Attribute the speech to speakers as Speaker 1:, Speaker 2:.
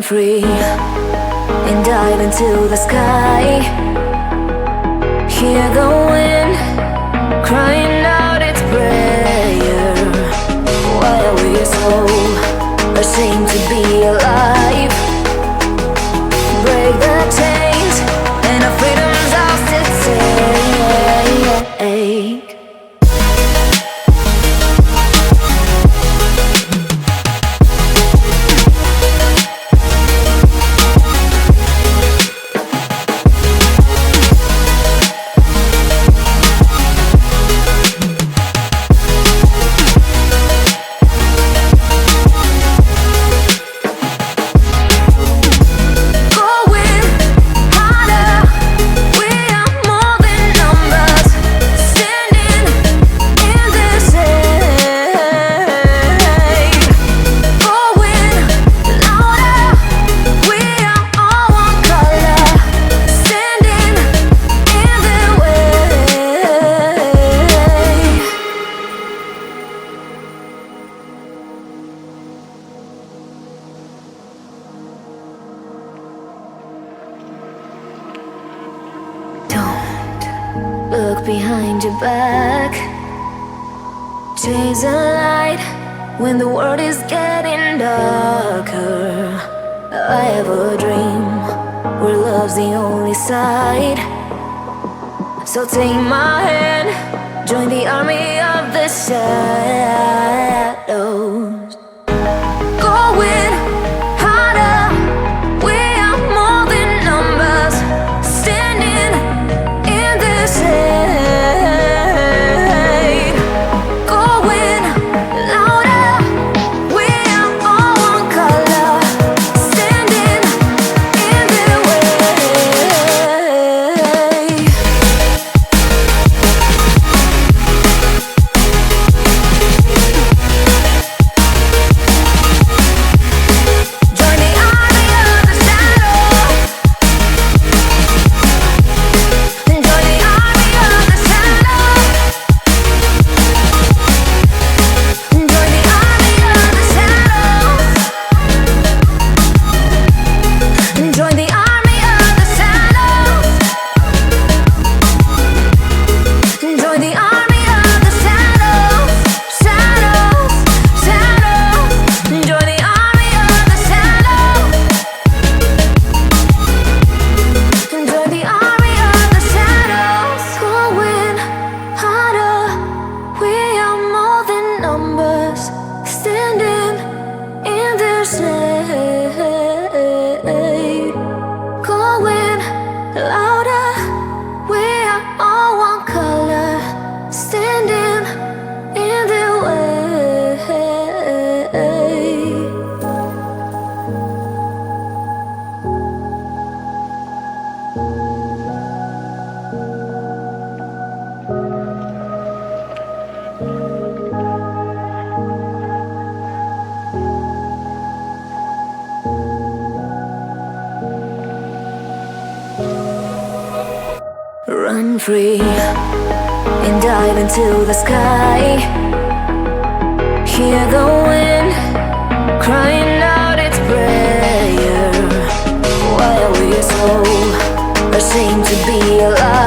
Speaker 1: free and dive into the sky. Hear the wind crying out its prayer, while we're so ashamed to be alive. Break the chains and our freedom's ours to take. Look behind your back. Chase a light when the world is getting darker. I have a dream where love's the only side. So take my hand, join the army of the shadows. Going harder, we are more than numbers, standing in this shade. Going louder, we are all one color, standing in the way. Join the army of the shadows. Join the army of the shadows. Join the army of the shadows. Join the army of the shadows. Join the army of the shadows. Shadows, shadows. Join the army of the shadows. Join the army of the shadows. Going harder, we are more than numbers, standing in their shade. Going louder, we are all one color, standing in their way. Run free and dive into the sky. Hear the wind crying out its prayer, while we're so ashamed to be alive.